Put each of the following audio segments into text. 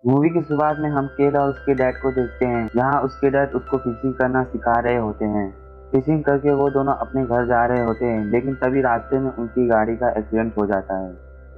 Movie की शुरुआत में हम केल और उसके डैड को देखते हैं, जहां उसके डैड उसको फिशिंग करना सिखा रहे होते हैं। फिशिंग करके वो दोनों अपने घर जा रहे होते हैं, लेकिन तभी रास्ते में उनकी गाड़ी का एक्सीडेंट हो जाता है,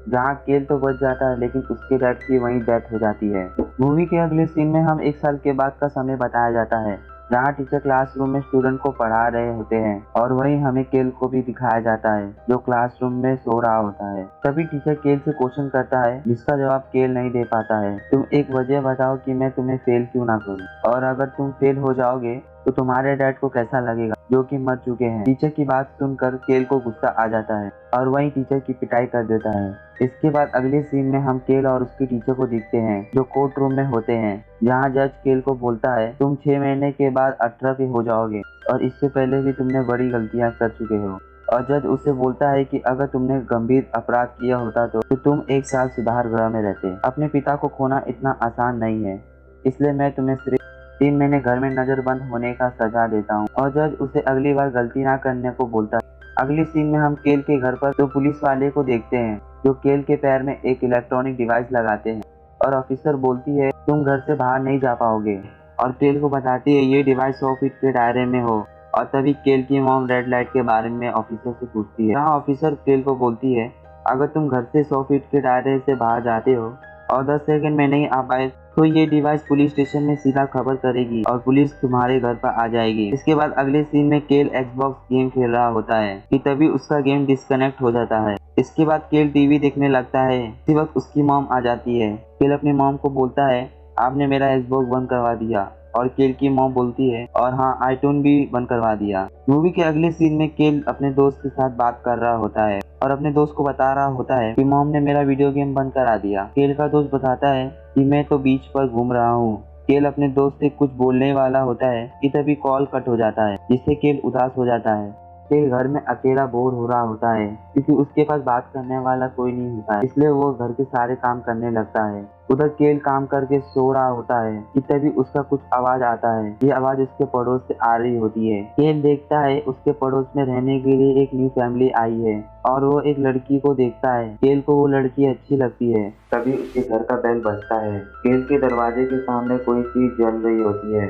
जहां केल तो बच जाता है लेकिन उसके डैड की वहीं डेथ हो जाती है। मूवी के अगले सीन में हम 1 साल के बाद का समय बताया जाता है, जहाँ टीचर क्लासरूम में स्टूडेंट को पढ़ा रहे होते हैं और वहीं हमें केल को भी दिखाया जाता है, जो क्लासरूम में सो रहा होता है। तभी टीचर केल से क्वेश्चन करता है, जिसका जवाब केल नहीं दे पाता है। तुम एक वजह बताओ कि मैं तुम्हें फेल क्यों ना करूं, और अगर तुम फेल हो जाओगे तो तुम्हारे डैड को कैसा लगेगा, जो कि मर चुके हैं। टीचर की बात सुनकर केल को गुस्सा आ जाता है और वहीं टीचर की पिटाई कर देता है। इसके बाद अगले सीन में हम केल और उसकी टीचर को देखते हैं, जो कोर्ट रूम में होते हैं, जहां जज केल को बोलता है, तुम 6 महीने के बाद 18 के हो जाओगे और इससे पहले भी तुमने बड़ी गलतियां कर चुके हो। और जज उसे बोलता है कि अगर तुमने गंभीर अपराध किया होता तो तुम 1 साल सुधार गृह में रहते। अपने पिता को खोना इतना आसान नहीं है, इसलिए मैं तुम्हें सिर्फ 3 महीने घर में नजरबंद होने का सजा देता हूँ। और जज उसे अगली बार गलती ना करने को बोलता है। अगली सीन में हम केल के घर पर तो पुलिस वाले को देखते हैं, जो केल के पैर में एक इलेक्ट्रॉनिक डिवाइस लगाते हैं और ऑफिसर बोलती है, तुम घर से बाहर नहीं जा पाओगे, और केल को बताती है ये डिवाइस 100 फीट के दायरे में हो। और तभी केल की मॉम रेड लाइट के बारे में ऑफिसर से पूछती है, जहाँ ऑफिसर केल को बोलती है, अगर तुम घर से 100 फीट के दायरे से बाहर जाते हो और 10 सेकंड में नहीं आ पाए तो ये डिवाइस पुलिस स्टेशन में सीधा खबर करेगी और पुलिस तुम्हारे घर पर आ जाएगी। इसके बाद अगले सीन में केल एक्सबॉक्स गेम खेल रहा होता है कि तभी उसका गेम डिस्कनेक्ट हो जाता है। इसके बाद केल टीवी देखने लगता है। इसी वक्त उसकी मॉम आ जाती है। केल अपनी मॉम को बोलता है, आपने मेरा एक्सबॉक्स बंद करवा दिया। और केल की मॉम बोलती है, और हाँ, आईटून भी बंद करवा दिया। मूवी के अगले सीन में केल अपने दोस्त के साथ बात कर रहा होता है और अपने दोस्त को बता रहा होता है कि मॉम ने मेरा वीडियो गेम बंद करा दिया। केल का दोस्त बताता है कि मैं तो बीच पर घूम रहा हूँ। केल अपने दोस्त से कुछ बोलने वाला होता है कि तभी कॉल कट हो जाता है, जिससे केल उदास हो जाता है। केल घर में अकेला बोर हो रहा होता है, क्योंकि उसके पास बात करने वाला कोई नहीं होता है, इसलिए वो घर के सारे काम करने लगता है। उधर केल काम करके सो रहा होता है कि तभी उसका कुछ आवाज आता है। ये आवाज उसके पड़ोस से आ रही होती है। केल देखता है उसके पड़ोस में रहने के लिए एक न्यू फैमिली आई है और वो एक लड़की को देखता है। केल को वो लड़की अच्छी लगती है। तभी उसके घर का बेल बजता है। केल के दरवाजे के सामने कोई चीज जल रही होती है।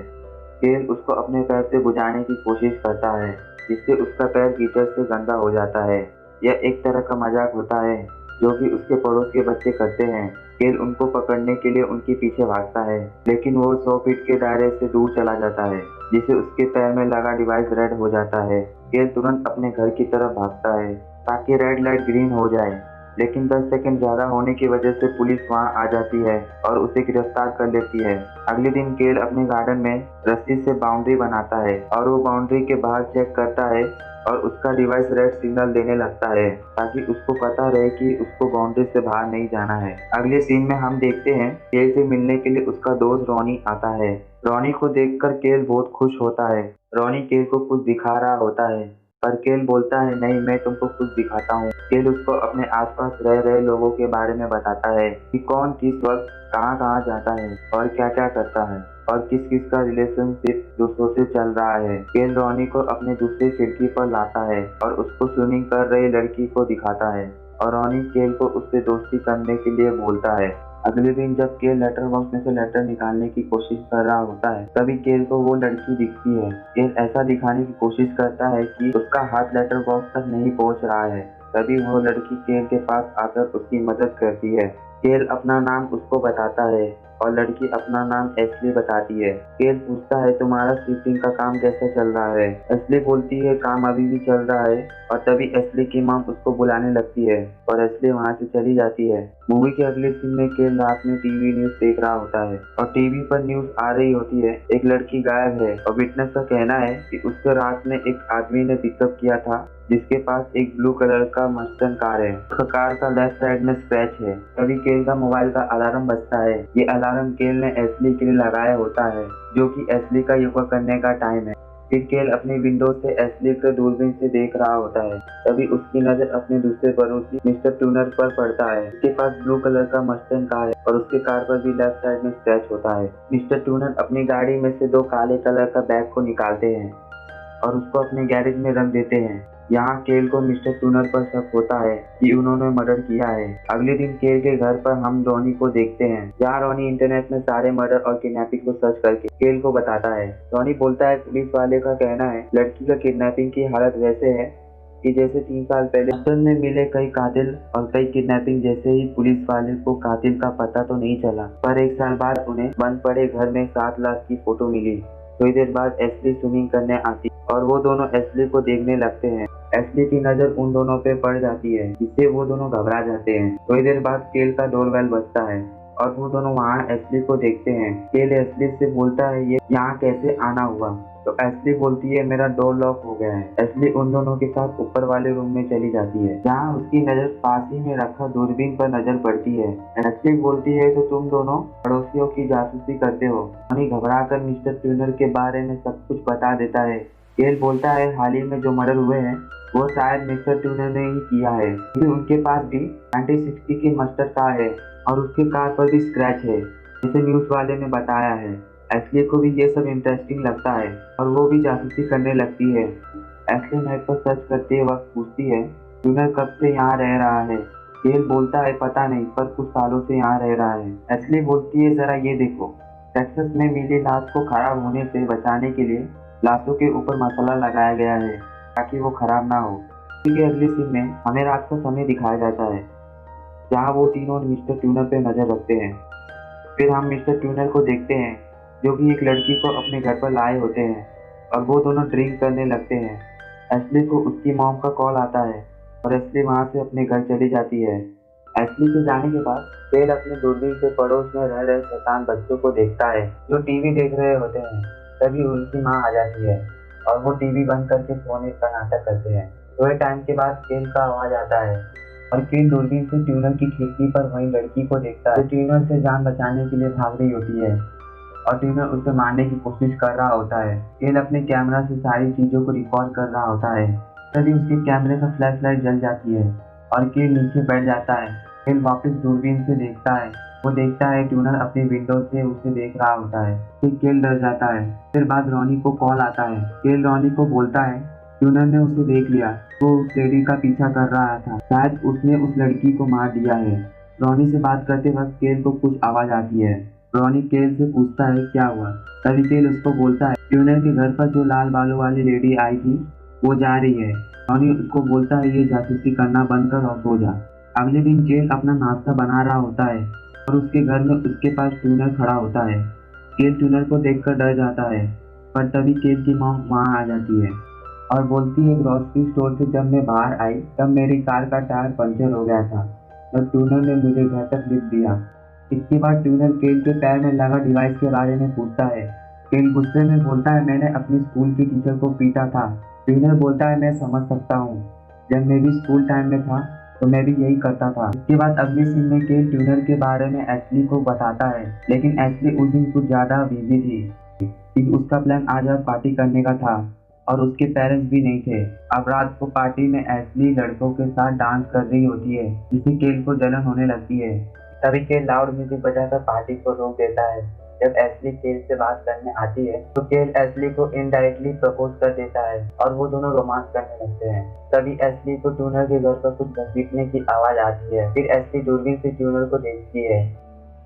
केल उसको अपने पैर से बुझाने की कोशिश करता है, जिससे उसका पैर कीचड़ से गंदा हो जाता है। यह एक तरह का मजाक होता है, जो कि उसके पड़ोस के बच्चे करते हैं। केल उनको पकड़ने के लिए उनके पीछे भागता है, लेकिन वो 100 फीट के दायरे से दूर चला जाता है, जिससे उसके पैर में लगा डिवाइस रेड हो जाता है। केल तुरंत अपने घर की तरफ भागता है ताकि रेड लाइट ग्रीन हो जाए, लेकिन 10 सेकंड ज्यादा होने की वजह से पुलिस वहां आ जाती है और उसे गिरफ्तार कर लेती है। अगले दिन केल अपने गार्डन में रस्सी से बाउंड्री बनाता है और वो बाउंड्री के बाहर चेक करता है और उसका डिवाइस रेड सिग्नल देने लगता है, ताकि उसको पता रहे कि उसको बाउंड्री से बाहर नहीं जाना है। अगले सीन में हम देखते हैं केल से मिलने के लिए उसका दोस्त रॉनी आता है। रॉनी को देखकर केल बहुत खुश होता है। रॉनी केल को कुछ दिखा रहा होता है, पर केल बोलता है, नहीं, मैं तुमको कुछ दिखाता हूँ। केल उसको अपने आसपास रह रहे लोगों के बारे में बताता है कि कौन किस वक्त कहाँ कहाँ जाता है और क्या क्या करता है और किस किस का रिलेशनशिप दूसरों से चल रहा है। केल रॉनी को अपने दूसरी खिड़की पर लाता है और उसको स्विमिंग कर रही लड़की को दिखाता है, और रॉनी केल को उससे दोस्ती करने के लिए बोलता है। अगले दिन जब केल लेटर बॉक्स में से लेटर निकालने की कोशिश कर रहा होता है, तभी केल को वो लड़की दिखती है। केल ऐसा दिखाने की कोशिश करता है कि उसका हाथ लेटर बॉक्स तक नहीं पहुंच रहा है। तभी वो लड़की केल के पास आकर उसकी मदद करती है। केल अपना नाम उसको बताता है और लड़की अपना नाम एस्ली बताती है। केल पूछता है, तुम्हारा शिफ्टिंग का काम कैसा चल रहा है? एस्ली बोलती है, काम अभी भी चल रहा है। और तभी एस्ली की मॉम उसको बुलाने लगती है और एस्ली वहाँ से चली जाती है। मूवी के अगले सीन में केल रात में टीवी न्यूज देख रहा होता है और टीवी पर न्यूज आ रही होती है, एक लड़की गायब है और विटनेस का कहना है कि उसको रात में एक आदमी ने पिकअप किया था, जिसके पास एक ब्लू कलर का मस्टन कार है। उसका कार का लेफ्ट साइड में स्क्रैच है। तभी केल का मोबाइल का अलार्म बजता है। ये अलार्म केल ने एस्ली के लिए लगाया होता है, जो कि एस्ली का योगा करने का टाइम है। फिर केल अपनी विंडो से एस्ली को दूरबीन से देख रहा होता है। तभी उसकी नजर अपने दूसरे पड़ोसी मिस्टर टूनर पर पड़ता है। उसके पास ब्लू कलर का मस्टन कार है और उसके कार पर भी लेफ्ट साइड में स्क्रैच होता है। मिस्टर टूनर अपनी गाड़ी में से 2 काले कलर का बैग को निकालते हैं और उसको अपने गैरेज में रख देते हैं। यहाँ केल को मिस्टर टूनर पर शक होता है कि उन्होंने मर्डर किया है। अगले दिन केल के घर पर हम रॉनी को देखते हैं, जहाँ रॉनी इंटरनेट में सारे मर्डर और किडनैपिंग को सर्च करके केल को बताता है। रॉनी बोलता है पुलिस वाले का कहना है लड़की का किडनैपिंग की हालत वैसे है कि जैसे 3 साल पहले हॉस्टल में मिले कई कातिल और कई किडनैपिंग जैसे ही। पुलिस वाले को कातिल का पता तो नहीं चला, पर 1 साल बाद उन्हें बंद पड़े घर में 7 लाश की फोटो मिली। थोड़ी देर बाद एशली स्विमिंग करने आती और वो दोनों एशली को देखने लगते हैं। एशली की नजर उन दोनों पे पड़ जाती है, जिससे वो दोनों घबरा जाते हैं। थोड़ी देर बाद केल का डोरबेल बजता है और वो दोनों वहाँ एशली को देखते हैं। केल एशली से बोलता है ये यहाँ कैसे आना हुआ, तो एशली बोलती है मेरा डोर लॉक हो गया है। एशली उन दोनों के साथ ऊपर वाले रूम में चली जाती है, जहाँ उसकी नजर पास ही में रखा दूरबीन पर नजर पड़ती है। एशली बोलती है तो तुम दोनों पड़ोसियों की जासूसी करते हो। रॉनी घबराकर मिस्टर ट्यूनर के बारे में सब कुछ बता देता है। केल बोलता है हाल ही में जो मर्डर हुए हैं वो शायद मिस्टर ट्यूनर ने ही किया है, क्योंकि उनके पास भी 1960 की मस्टर्ड कार है और उसके कार पर भी स्क्रैच है, जैसे न्यूज वाले ने बताया है। एशली को भी ये सब इंटरेस्टिंग लगता है और वो भी जासूसी करने लगती है। एशली नेट पर सर्च करते वक्त पूछती है ट्यूनर कब से यहाँ रह रहा है। केल बोलता है पता नहीं, पर कुछ सालों से यहाँ रह रहा है। एशली बोलती है जरा ये देखो, टेक्सास में मिली लाश को खराब होने से बचाने के लिए लाशों के ऊपर मसाला लगाया गया है ताकि वो खराब ना हो। अगली सीन में हमें रात का समय दिखाया जाता है, जहाँ वो तीनों मिस्टर ट्यूनर पे नजर रखते हैं। फिर हम मिस्टर ट्यूनर को देखते हैं जो कि एक लड़की को अपने घर पर लाए होते हैं और वो दोनों ड्रिंक करने लगते हैं। एशली को उसकी मॉम का कॉल आता है और एशली वहाँ से अपने घर चली जाती है। एशली के जाने के बाद केल अपने दूरबीन से पड़ोस में रह रहे शैतान बच्चों को देखता है जो टीवी देख रहे होते हैं। तभी उनकी माँ आ जाती है और वो टीवी बंद करके सोने का नाटक करते हैं। थोड़े टाइम के बाद केल का आवाज आता है और केल दूरबीन से ट्यूनर की खिड़की पर वही लड़की को देखता है जो ट्यूनर से जान बचाने के लिए भाग रही होती है और ट्यूनर उसे मारने की कोशिश कर रहा होता है। केल अपने कैमरा से सारी चीजों को रिकॉर्ड कर रहा होता है। तभी उसके कैमरे का फ्लैश लाइट जल जाती है और केल नीचे बैठ जाता है। केल वापस दूरबीन से देखता है, वो देखता है ट्यूनर अपनी विंडो से उसे देख रहा होता है। फिर केल डर जाता है। फिर बाद रॉनी को कॉल आता है। केल रॉनी को बोलता है ट्यूनर ने उसे देख लिया, वो उस लेडी का पीछा कर रहा था, शायद उसने उस लड़की को मार दिया है। रॉनी से बात करते वक्त केल को कुछ आवाज आती है। रॉनी केल से पूछता है क्या हुआ। तभी केल उसको बोलता है ट्यूनर के घर पर जो लाल बालों वाली लेडी आई थी वो जा रही है। रॉनी उसको बोलता है ये जासूसी करना बंद कर और सो जा। अगले दिन केल अपना नाश्ता बना रहा होता है और उसके घर में उसके पास ट्यूनर खड़ा होता है। केल ट्यूनर को देखकर डर जाता है, पर तभी केल की माँ वहाँ आ जाती है और बोलती है ग्रोसरी स्टोर से जब मैं बाहर आई तब मेरी कार का टायर पंचर हो गया था और ट्यूनर ने मुझे घर तक लिफ्ट दिया। इसके बाद ट्यूनर केल के पैर में लगा डिवाइस के बारे में पूछता है। केल गुस्से में बोलता है मैंने अपनी स्कूल की टीचर को पीटा था। ट्यूनर बोलता है मैं समझ सकता हूँ, जब मैं भी स्कूल टाइम में था तो मैं भी यही करता था। इसके बाद अगले सीन में केल ट्यूनर के बारे में एशली को बताता है, लेकिन एशली उस दिन कुछ ज्यादा बिजी थी क्योंकि उसका प्लान आज रात पार्टी करने का था और उसके पेरेंट्स भी नहीं थे। अब रात को पार्टी में एशली लड़कों के साथ डांस कर रही होती है, जिससे केल को जलन होने लगती है। तभी केल लाउड म्यूजिक बजाकर पार्टी को रोक देता है। जब एशली केल से बात करने आती है तो केल एशली को इनडायरेक्टली प्रपोज कर देता है और वो दोनों रोमांस करने लगते हैं। तभी एशली को ट्यूनर के घर पर कुछ घसीटने की आवाज आती है। फिर एशली दूरबीन से ट्यूनर को देखती है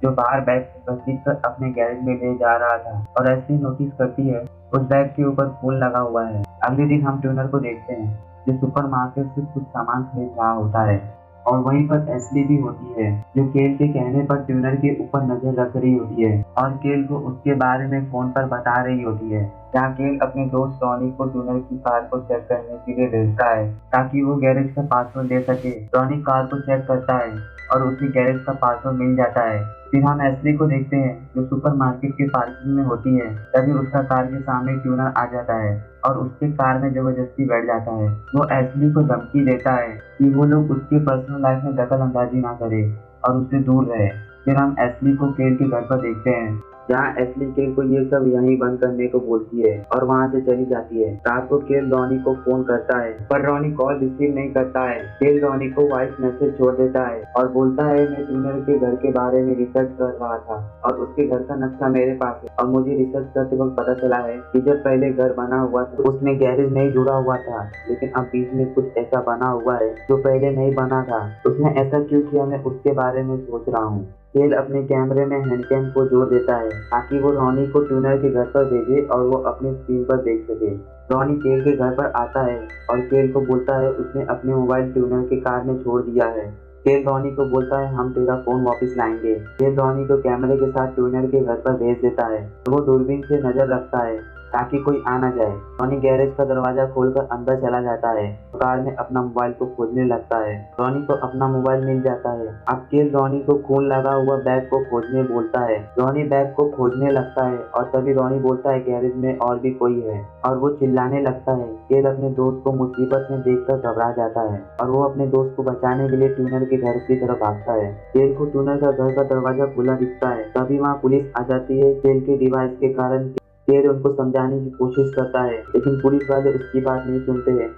जो बाहर बैग घसीट कर अपने गैरेज में ले जा रहा था और एशली नोटिस करती है उस बैग के ऊपर फूल लगा हुआ है। अगले दिन हम ट्यूनर को देखते हैं जो सुपरमार्केट से कुछ सामान खरीद रहा होता है और वहीं पर एशली भी होती है जो केल के कहने पर ट्यूनर के ऊपर नजर रख रही होती है और केल को उसके बारे में फोन पर बता रही होती है। जहाँ केल अपने दोस्त रॉनी को ट्यूनर की कार को चेक करने के लिए भेजता है ताकि वो गैरेज का पासवर्ड दे सके। रॉनी कार को चेक करता है और उसे गैरेज का पासवर्ड मिल जाता है। फिर हम एशली को देखते हैं जो सुपरमार्केट की पार्किंग में होती है। तभी उसका कार के सामने ट्यूनर आ जाता है और उसके कार में जबरदस्ती बैठ जाता है। वो एशली को धमकी देता है कि वो लोग उसके पर्सनल लाइफ में दखल अंदाजी ना करे और उससे दूर रहे। फिर हम एशली को केल के घर पर देखते हैं जहाँ एशली केल को ये सब यहीं बंद करने को बोलती है और वहाँ से चली जाती है। रात को केल रॉनी को फोन करता है पर रॉनी कॉल रिसीव नहीं करता है। केल रॉनी को वॉइस मैसेज छोड़ देता है और बोलता है मैं ट्यूनर के घर के बारे में रिसर्च कर रहा था और उसके घर का नक्शा मेरे पास है और मुझे रिसर्च करते वक्त पता चला है कि जब पहले घर बना हुआ था उसमें गैरेज नहीं जुड़ा हुआ था, लेकिन अब बीच में कुछ ऐसा बना हुआ है जो पहले नहीं बना था। उसने ऐसा क्यों किया, मैं उसके बारे में सोच रहा हूँ। केल अपने कैमरे में हैंडकैम को जोड़ देता है ताकि वो रॉनी को ट्यूनर के घर पर भेजे और वो अपनी स्क्रीन पर देख सके। रॉनी केल के घर पर आता है और केल को बोलता है उसने अपने मोबाइल ट्यूनर के कार में छोड़ दिया है। केल रॉनी को बोलता है हम तेरा फोन वापस लाएंगे। केल रॉनी को कैमरे के साथ ट्यूनर के घर पर भेज देता है। वो दूरबीन से नजर रखता है ताकि कोई आ ना जाए। रॉनी गैरेज का दरवाजा खोलकर अंदर चला जाता है। कार में अपना मोबाइल को खोजने लगता है। रॉनी को अपना मोबाइल मिल जाता है। अब केल रॉनी को खून लगा हुआ बैग को खोजने बोलता है। रॉनी बैग को खोजने लगता है और तभी रॉनी बोलता है गैरेज में और भी कोई है और वो चिल्लाने लगता है। केल अपने दोस्त को मुसीबत में देखकर घबरा जाता है और वो अपने दोस्त को बचाने के लिए ट्यूनर के घर की तरफ भागता है। केल को ट्यूनर का घर का दरवाजा खुला दिखता है। तभी वहाँ पुलिस आ जाती है। केल के डिवाइस के कारण केल उनको समझाने की कोशिश करता है लेकिन पुलिस वाले उसकी बात नहीं सुनते हैं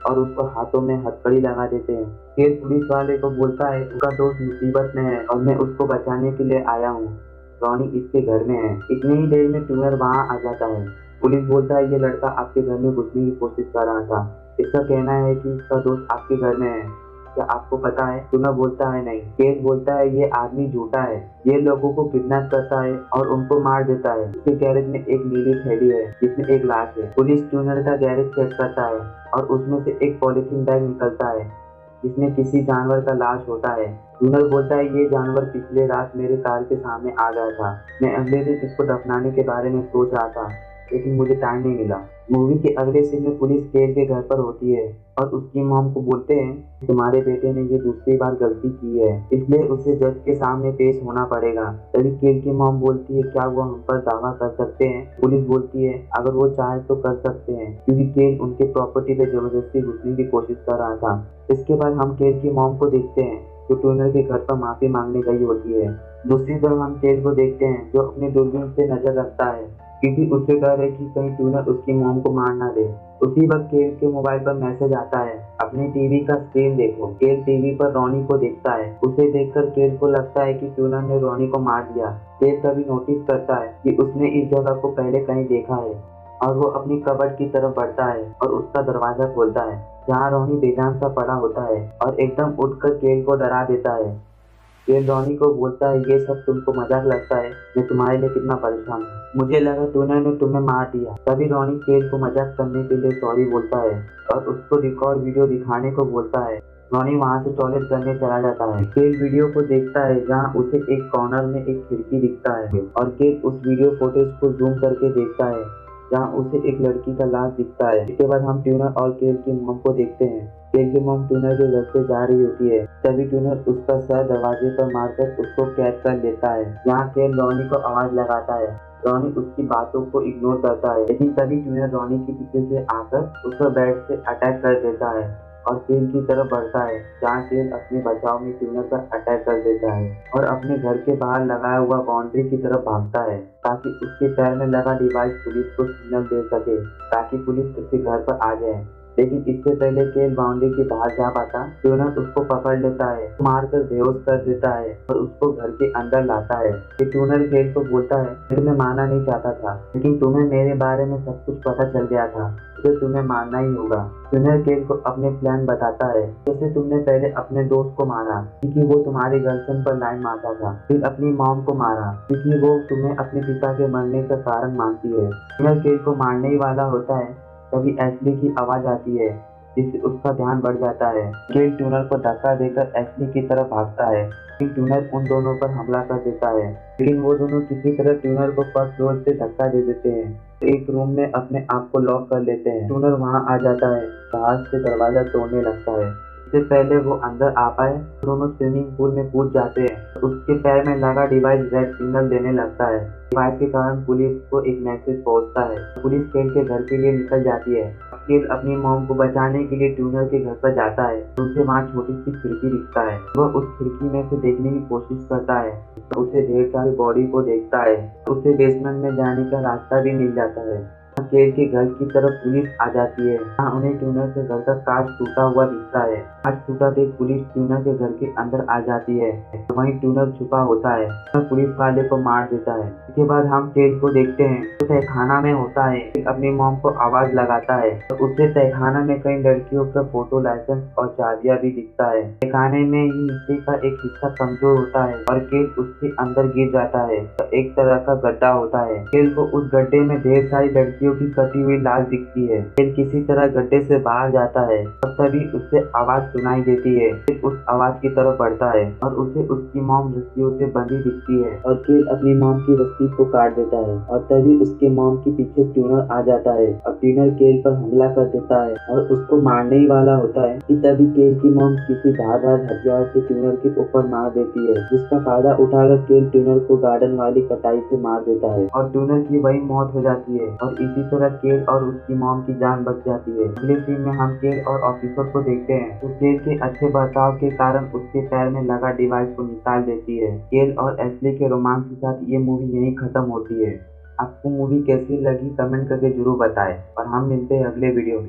और उसको हाथों में हथकड़ी लगा देते हैं। केल पुलिस वाले को बोलता है उसका दोस्त मुसीबत में है और मैं उसको बचाने के लिए आया हूँ। रॉनी इसके घर में है। इतनी ही देर में ट्यूनर वहाँ आ जाता है। पुलिस बोलता है ये लड़का आपके घर में घुसने की कोशिश कर रहा था। इसका कहना है कि इसका दोस्त आपके घर में है, क्या आपको पता है? ट्यूनर बोलता है नहीं। केल बोलता है ये आदमी झूठा है, ये लोगों को किडनैप करता है और उनको मार देता है। उसके गैरेज में एक नीली थैली है जिसमें एक लाश है। पुलिस ट्यूनर का गैरेज चेक करता है और उसमें से एक पॉलीथीन बैग निकलता है जिसमें किसी जानवर का लाश होता है। ट्यूनर बोलता है ये जानवर पिछले रात मेरे कार के सामने आ गया था। मैं अगले दिन इसको दफनाने के बारे में सोच रहा था लेकिन मुझे टाइम नहीं मिला। मूवी के अगले सीन में पुलिस केल के घर पर होती है और उसकी मॉम को बोलते हैं तुम्हारे बेटे ने ये दूसरी बार गलती की है इसलिए उसे जज के सामने पेश होना पड़ेगा। तभी केल की मॉम बोलती है क्या वो हम पर दावा कर सकते हैं? पुलिस बोलती है अगर वो चाहे तो कर सकते हैं क्योंकि केल उनके प्रॉपर्टी पे जबरदस्ती घुसने की कोशिश कर रहा था। इसके बाद हम केल की मॉम को देखते हैं जो ट्यूनर के घर पर माफी मांगने गई होती है। दूसरी तरफ हम केल को देखते हैं जो अपनी दूरबीन से नजर रखता है क्योंकि उसे डर है कि कहीं ट्यूनर उसकी मॉम को मार ना दे। उसी वक्त केल के मोबाइल पर मैसेज आता है अपने टीवी का स्क्रीन देखो। केल टीवी पर रॉनी को देखता है। उसे देखकर केल को लगता है कि ट्यूनर ने रॉनी को मार दिया। केल तभी नोटिस करता है कि उसने इस जगह को पहले कहीं देखा है और वो अपनी कबर्ड की तरफ बढ़ता है और उसका दरवाजा खोलता है जहाँ रॉनी बेजान सा पड़ा होता है और एकदम उठकर केल को डरा देता है। केल रॉनी को बोलता है ये सब तुमको मजाक लगता है, मैं तुम्हारे लिए कितना परेशान हूँ। मुझे लगा ट्यूनर ने तुम्हें मार दिया। तभी रॉनी केल को मजाक करने के लिए सॉरी बोलता है और उसको रिकॉर्ड वीडियो दिखाने को बोलता है। रॉनी वहाँ से टॉयलेट करने चला जाता है। केल वीडियो को देखता है जहाँ उसे एक कॉर्नर में एक खिड़की दिखता है और केल उस वीडियो फुटेज को जूम करके देखता है जहाँ उसे एक लड़की का लाश दिखता है। इसके बाद हम ट्यूनर और केल की मॉम को देखते हैं। केल की मॉम ट्यूनर के घर से जा रही होती है। तभी ट्यूनर उसका सर दरवाजे पर मारकर उसको कैद कर लेता है। यहाँ केल रॉनी को आवाज लगाता है। रॉनी उसकी बातों को इग्नोर करता है लेकिन तभी ट्यूनर रॉनी के पीछे से आकर उसको बेड से अटैक कर देता है और केल की तरफ बढ़ता है जहाँ केल अपने बचाव में ट्यूनर पर अटैक कर देता है और अपने घर के बाहर लगाया हुआ बाउंड्री की तरफ भागता है ताकि उसके पैर में लगा डिवाइस पुलिस को सिग्नल दे सके ताकि पुलिस उसके घर पर आ जाए। लेकिन इससे पहले केल बाउंड्री के बाहर जा पाता ट्यूनर उसको पकड़ लेता है, मारकर बेहोश कर देता है और उसको घर के अंदर लाता है। ट्यूनर केल को बोलता है फिर मैं मारना नहीं चाहता था लेकिन तुम्हें मेरे बारे में सब कुछ पता चल गया था, तो तुम्हें मारना ही होगा। ट्यूनर केल को अपने प्लान बताता है जैसे तुमने पहले अपने दोस्त को मारा क्योंकि वो तुम्हारी गर्लफ्रेंड पर लाइन मारता था, फिर अपनी मॉम को मारा क्योंकि वो तुम्हें अपने पिता के मरने का कारण मानती है। ट्यूनर केल को मारने ही वाला होता है तभी एशली की आवाज आती है जिससे उसका ध्यान बढ़ जाता है। केल ट्यूनर को धक्का देकर एशली की तरफ भागता है लेकिन ट्यूनर उन दोनों पर हमला कर देता है लेकिन वो दोनों किसी तरह ट्यूनर को फर्स्ट फ्लोर से धक्का दे देते हैं। एक रूम में अपने आप को लॉक कर लेते हैं। ट्यूनर वहां आ जाता है, बाहर से दरवाजा तोड़ने लगता है इससे पहले वो अंदर आ पाए, दोनों स्विमिंग पूल में कूद जाते हैं। उसके पैर में लगा डिवाइस रेड सिग्नल देने लगता है। डिवाइस के कारण पुलिस को एक मैसेज पहुंचता है। पुलिस केल के घर के लिए निकल जाती है। केल अपनी मॉम को बचाने के लिए ट्यूनर के घर पर जाता है। उसे वहाँ छोटी सी खिड़की दिखता है। वह उस खिड़की में से देखने की कोशिश करता है। उसे ढेर सारी बॉडी को देखता है। उसे बेसमेंट में जाने का रास्ता भी मिल जाता है। केल के घर की तरफ पुलिस आ जाती है। वहाँ उन्हें ट्यूनर के घर का कांच टूटा हुआ दिखता है। कांच टूटा देख पुलिस ट्यूनर के घर के अंदर आ जाती है। वहीं ट्यूनर छुपा होता है। पुलिस वाले को मार देता है। इसके बाद हम केल को देखते हैं। तो तहखाना में होता है। अपनी मॉम को आवाज लगाता है। तो उससे तहखाना में कई लड़कियों का फोटो, लाइसेंस और चाबियां भी दिखता है। तहखाने में ही मिट्टी का एक हिस्सा कमजोर होता है और केल उसके अंदर गिर जाता है। तो एक तरह का गड्ढा होता है। केल को उस गड्ढे में ढेर सारी लड़कियों की कटी हुई लाश दिखती है। केल किसी तरह गड्ढे से बाहर जाता है और तभी उसे आवाज सुनाई देती है। केल उस आवाज की तरफ बढ़ता है और उसे उसकी मॉम रस्सियों से बंधी दिखती है और केल अपनी मॉम की रस्सी को काट देता है और तभी उसके मॉम के पीछे ट्यूनर आ जाता है और ट्यूनर केल पर हमला कर देता है और उसको मारने ही वाला होता है कि तभी केल की मॉम किसी धारदार हथियार से ट्यूनर के ऊपर मार देती है, जिसका फायदा उठाकर केल ट्यूनर को गार्डन वाली कटाई से मार देता है और ट्यूनर की वही मौत हो जाती है और इसी तरह केल और उसकी मॉम की जान बच जाती है। अगले सीन में हम केल और ऑफिसर को देखते हैं। तो केल के अच्छे बर्ताव के कारण उसके पैर में लगा डिवाइस को निकाल देती है। केल और एशली के रोमांस के साथ ये मूवी यहीं खत्म होती है। आपको मूवी कैसी लगी कमेंट करके जरूर बताएं और हम मिलते हैं अगले वीडियो में।